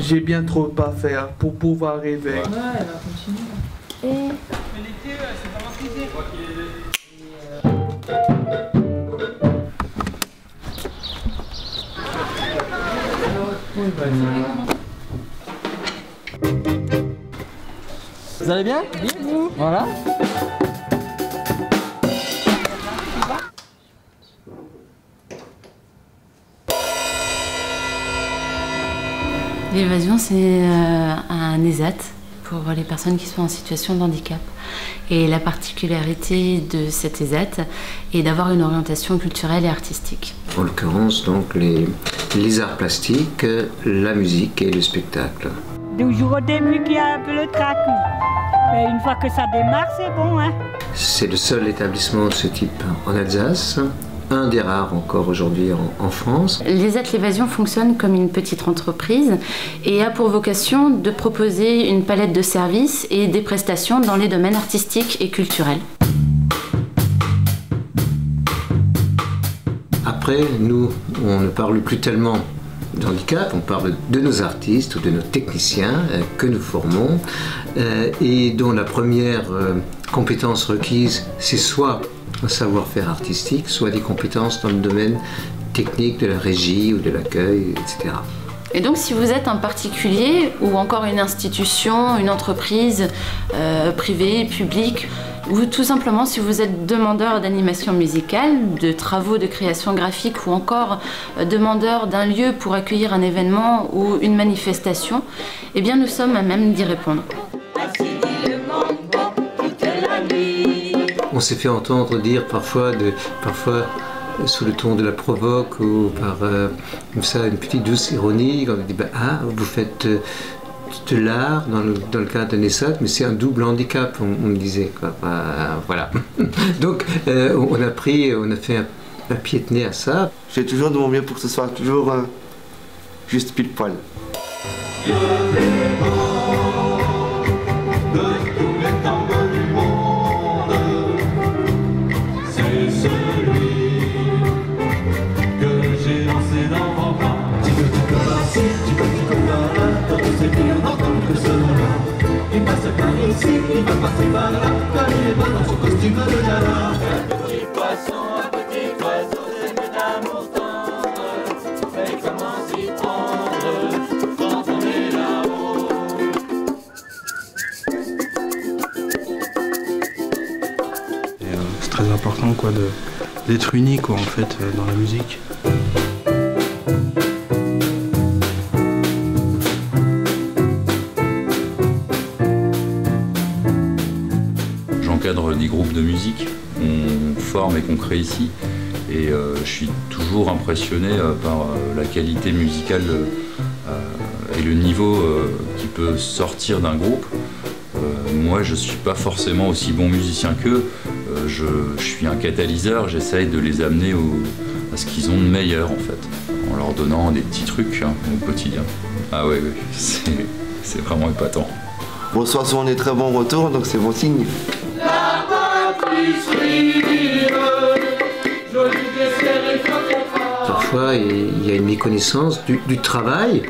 j'ai bien trop à faire pour pouvoir rêver. Ouais, elle va continuer. Et... Mais l'été, c'est pas maîtrisé. Vous allez bien? Bien, vous? Voilà. L'évasion, c'est un ESAT pour les personnes qui sont en situation de handicap. Et la particularité de cet ESAT est d'avoir une orientation culturelle et artistique. En l'occurrence, donc, les arts plastiques, la musique et le spectacle. Toujours au début qu'il y a un peu le trac. Mais une fois que ça démarre, c'est bon. Hein. C'est le seul établissement de ce type en Alsace. Un des rares encore aujourd'hui en France. L'ESAT L'Évasion fonctionne comme une petite entreprise et a pour vocation de proposer une palette de services et des prestations dans les domaines artistiques et culturels. Après, nous, on ne parle plus tellement de handicap, on parle de nos artistes ou de nos techniciens que nous formons et dont la première compétence requise, c'est soit un savoir-faire artistique, soit des compétences dans le domaine technique de la régie ou de l'accueil, etc. Et donc si vous êtes un particulier ou encore une institution, une entreprise privée, publique, ou tout simplement si vous êtes demandeur d'animation musicale, de travaux de création graphique ou encore demandeur d'un lieu pour accueillir un événement ou une manifestation, eh bien nous sommes à même d'y répondre. On s'est fait entendre dire parfois sous le ton de la provoque ou par comme ça, une petite douce ironie, on dit ah, vous faites de l'art dans le cadre d'un ESAT, mais c'est un double handicap, on me disait. Quoi. Voilà. Donc on a fait un pied de nez à ça. Je fais toujours de mon mieux pour que ce soit toujours juste pile poil. Il passe par ici, il va passer par là, quand il est beau dans son costume de gala. Petit poisson, un petit oiseau, c'est que d'amour tendre. Mais comment s'y prendre quand on est là-haut? C'est très important quoi, d'être uni quoi, en fait, dans la musique. J'encadre des groupes de musique qu'on forme et qu'on crée ici et je suis toujours impressionné par la qualité musicale et le niveau qui peut sortir d'un groupe. Moi je suis pas forcément aussi bon musicien qu'eux, je suis un catalyseur, j'essaye de les amener à ce qu'ils ont de meilleur en fait, en leur donnant des petits trucs au quotidien. Ah ouais, c'est vraiment épatant. Bon, soit on est très bon retour, donc c'est bon signe. Parfois, il y a une méconnaissance du travail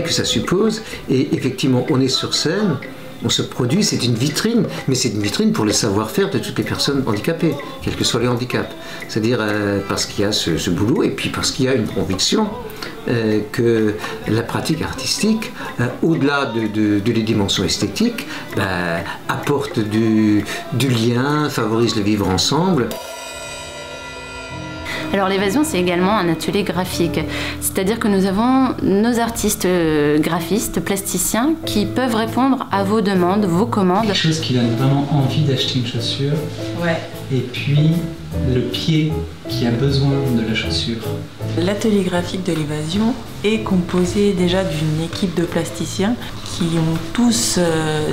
que ça suppose. Et effectivement, on est sur scène, on se produit, c'est une vitrine, mais c'est une vitrine pour le savoir-faire de toutes les personnes handicapées, quels que soient les handicaps. C'est-à-dire parce qu'il y a ce boulot et puis parce qu'il y a une conviction que la pratique artistique, au-delà de les dimensions esthétiques, apporte du lien, favorise le vivre ensemble. Alors l'Évasion, c'est également un atelier graphique, c'est-à-dire que nous avons nos artistes graphistes, plasticiens, qui peuvent répondre à vos demandes, vos commandes. Quelque chose qui donne vraiment envie d'acheter une chaussure, Ouais. et puis le pied qui a besoin de la chaussure. L'atelier graphique de l'Évasion est composé déjà d'une équipe de plasticiens qui ont tous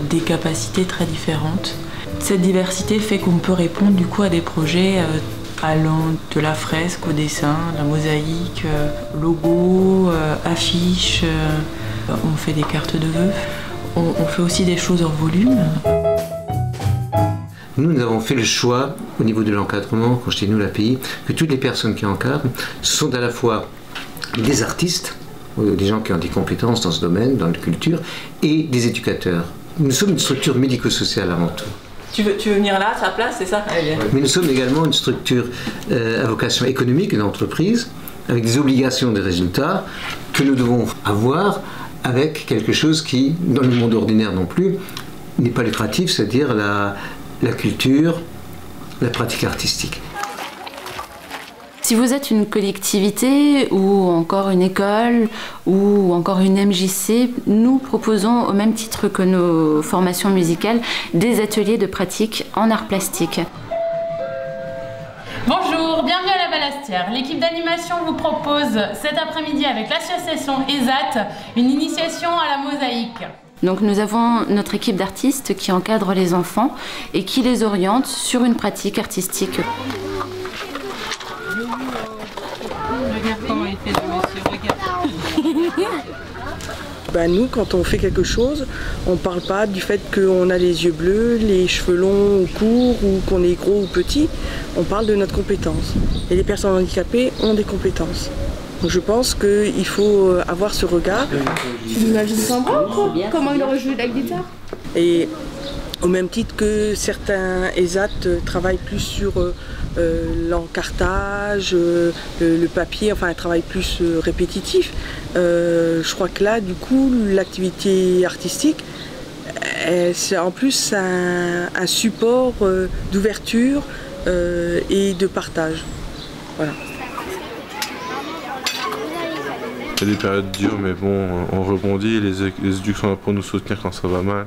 des capacités très différentes. Cette diversité fait qu'on peut répondre du coup à des projets allant de la fresque au dessin, la mosaïque, logo, affiches, on fait des cartes de vœux, on fait aussi des choses en volume. Nous avons fait le choix, au niveau de l'encadrement, quand je dis nous l'API, que toutes les personnes qui encadrent sont à la fois des artistes, des gens qui ont des compétences dans ce domaine, dans la culture, et des éducateurs. Nous sommes une structure médico-sociale avant tout. Tu veux venir là, à sa place, c'est ça? Mais nous sommes également une structure à vocation économique, une entreprise, avec des obligations de résultats que nous devons avoir avec quelque chose qui, dans le monde ordinaire non plus, n'est pas lucratif, c'est-à-dire la culture, la pratique artistique. Si vous êtes une collectivité ou encore une école ou encore une MJC, nous proposons au même titre que nos formations musicales des ateliers de pratique en arts plastiques. Bonjour, bienvenue à la Ballastière. L'équipe d'animation vous propose cet après-midi avec l'association ESAT une initiation à la mosaïque. Donc nous avons notre équipe d'artistes qui encadre les enfants et qui les oriente sur une pratique artistique. Regarde comment il fait le monsieur, regarde. Nous, quand on fait quelque chose, on ne parle pas du fait qu'on a les yeux bleus, les cheveux longs ou courts, ou qu'on est gros ou petit. On parle de notre compétence. Et les personnes handicapées ont des compétences. Donc je pense qu'il faut avoir ce regard. Tu imagines Sandra ou quoi? Comment il aurait joué de la guitare? Et au même titre que certains ESAT travaillent plus sur l'encartage, le papier, enfin un travail plus répétitif. Je crois que là, du coup, l'activité artistique, c'est en plus un support d'ouverture et de partage. Voilà. Il y a des périodes dures, mais bon, on rebondit, les éducs sont là pour nous soutenir quand ça va mal.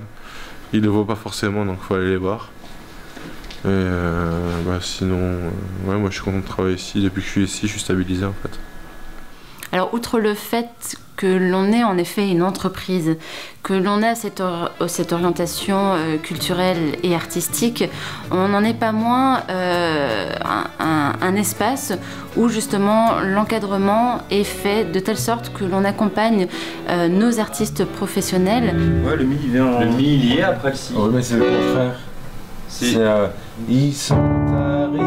Ils ne le voient pas forcément, donc il faut aller les voir. Et sinon, moi je suis content de travailler ici. Depuis que je suis ici, je suis stabilisé en fait. Alors, outre le fait que l'on ait en effet une entreprise, que l'on a cette orientation culturelle et artistique, on n'en est pas moins un espace où justement l'encadrement est fait de telle sorte que l'on accompagne nos artistes professionnels. Ouais, le mi il vient. Le mi il y est après le si. Oui, mais c'est le contraire. C'est ils sont arrivés.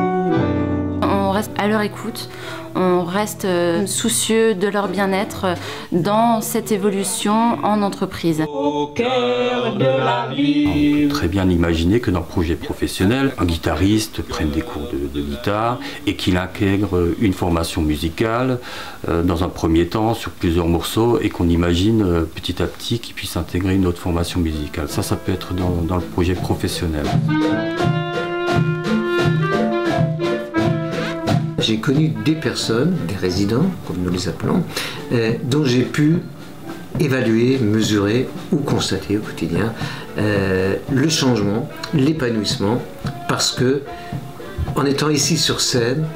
On reste à leur écoute, on reste soucieux de leur bien-être dans cette évolution en entreprise. Au cœur de la ville. Très bien imaginer que dans le projet professionnel, un guitariste prenne des cours de guitare et qu'il intègre une formation musicale dans un premier temps sur plusieurs morceaux et qu'on imagine petit à petit qu'il puisse intégrer une autre formation musicale. Ça peut être dans le projet professionnel. J'ai connu des personnes, des résidents, comme nous les appelons, dont j'ai pu évaluer, mesurer ou constater au quotidien le changement, l'épanouissement, parce que en étant ici sur scène,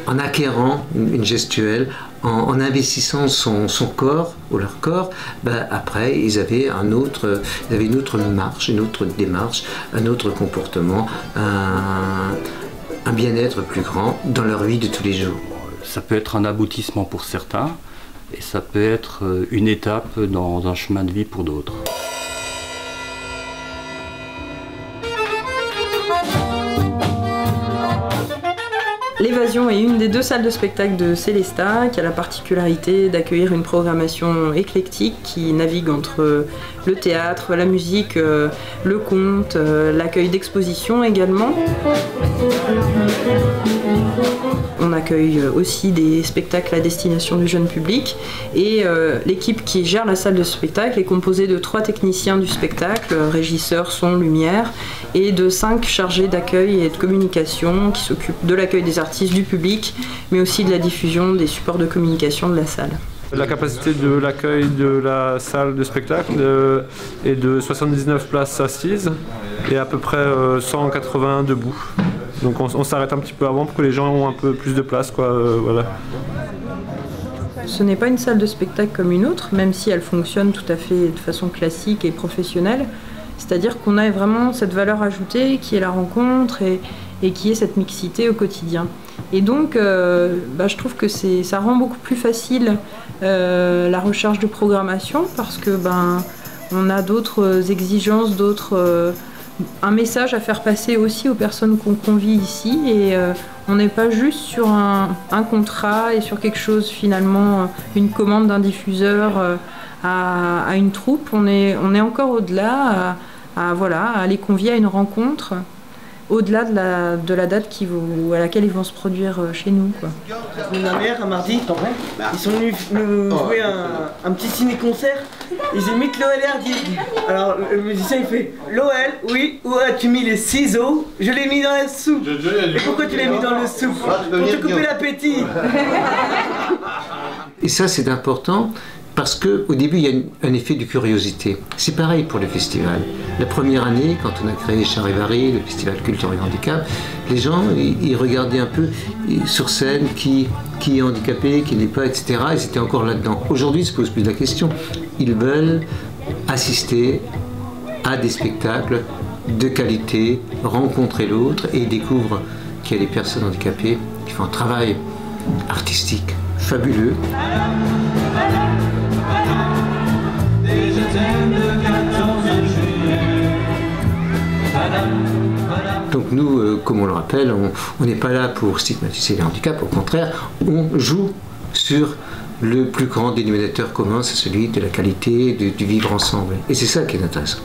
en acquérant une gestuelle, en investissant son corps ou leur corps, après ils avaient une autre marche, une autre démarche, un autre comportement, un bien-être plus grand dans leur vie de tous les jours. Ça peut être un aboutissement pour certains et ça peut être une étape dans un chemin de vie pour d'autres. L'Évasion est une des 2 salles de spectacle de Célestat qui a la particularité d'accueillir une programmation éclectique qui navigue entre le théâtre, la musique, le conte, l'accueil d'expositions également. On accueille aussi des spectacles à destination du jeune public et l'équipe qui gère la salle de spectacle est composée de 3 techniciens du spectacle, régisseurs, son, lumière, et de 5 chargés d'accueil et de communication qui s'occupent de l'accueil des artistes, du public, mais aussi de la diffusion des supports de communication de la salle. La capacité de l'accueil de la salle de spectacle est de 79 places assises et à peu près 180 debout. Donc on s'arrête un petit peu avant pour que les gens aient un peu plus de place, quoi, voilà. Ce n'est pas une salle de spectacle comme une autre, même si elle fonctionne tout à fait de façon classique et professionnelle. C'est-à-dire qu'on a vraiment cette valeur ajoutée qui est la rencontre et qui est cette mixité au quotidien. Et donc, je trouve que ça rend beaucoup plus facile la recherche de programmation parce que on a d'autres exigences, d'autres un message à faire passer aussi aux personnes qu'on convie ici. Et on n'est pas juste sur un contrat et sur quelque chose finalement, une commande d'un diffuseur à une troupe. On est encore au-delà, à les convier à une rencontre, au-delà de la date à laquelle ils vont se produire chez nous, quoi. La semaine dernière, un mardi, ils sont venus nous jouer un petit ciné-concert. Ils imitent l'OL RD. Alors le musicien il fait l'OL, oui, où as-tu mis les ciseaux? Je l'ai mis dans la soupe. Et pourquoi tu l'as mis dans le soupe? Pour te couper l'appétit. Et ça c'est important. Parce qu'au début, il y a un effet de curiosité. C'est pareil pour le festival. La première année, quand on a créé Charivari, le festival Culture et Handicap, les gens, ils regardaient un peu sur scène qui est handicapé, qui n'est pas, etc. Et c'était encore là-dedans. Aujourd'hui, ils ne se posent plus la question. Ils veulent assister à des spectacles de qualité, rencontrer l'autre, et ils découvrent qu'il y a des personnes handicapées qui font un travail artistique fabuleux. Donc nous, comme on le rappelle, on n'est pas là pour stigmatiser les handicaps, au contraire, on joue sur le plus grand dénominateur commun, c'est celui de la qualité, du vivre ensemble. Et c'est ça qui est intéressant.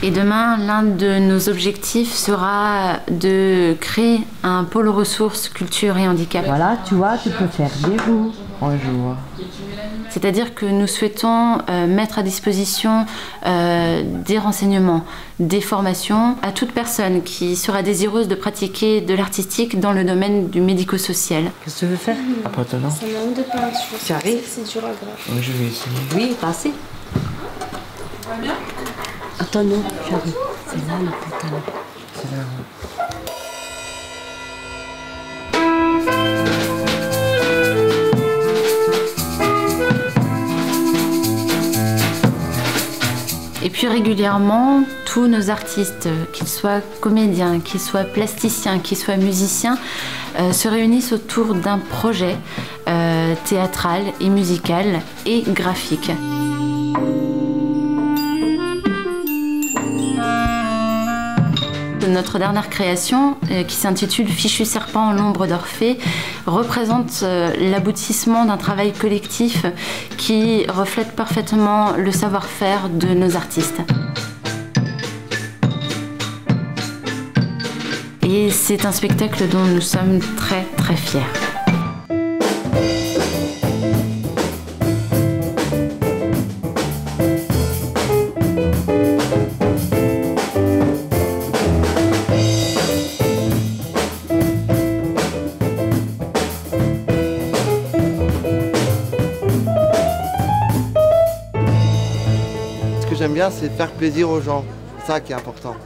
Et demain, l'un de nos objectifs sera de créer un pôle ressources, culture et handicap. Voilà, tu vois, tu peux faire des roues un jour. C'est-à-dire que nous souhaitons mettre à disposition des renseignements, des formations à toute personne qui sera désireuse de pratiquer de l'artistique dans le domaine du médico-social. Qu'est-ce que tu veux faire après toi, non? Ça manque de peinture. Tu arrives? C'est dur à graver. Oui, je vais essayer. Oui, passez. Ça va bien? Attends, non, j'arrive. C'est là le putain. C'est là. Et puis régulièrement, tous nos artistes, qu'ils soient comédiens, qu'ils soient plasticiens, qu'ils soient musiciens, se réunissent autour d'un projet théâtral et musical et graphique. Notre dernière création, qui s'intitule Fichu serpent, l'ombre d'Orphée, représente l'aboutissement d'un travail collectif qui reflète parfaitement le savoir-faire de nos artistes. Et c'est un spectacle dont nous sommes très très fiers. Ce que j'aime bien, c'est de faire plaisir aux gens. C'est ça qui est important.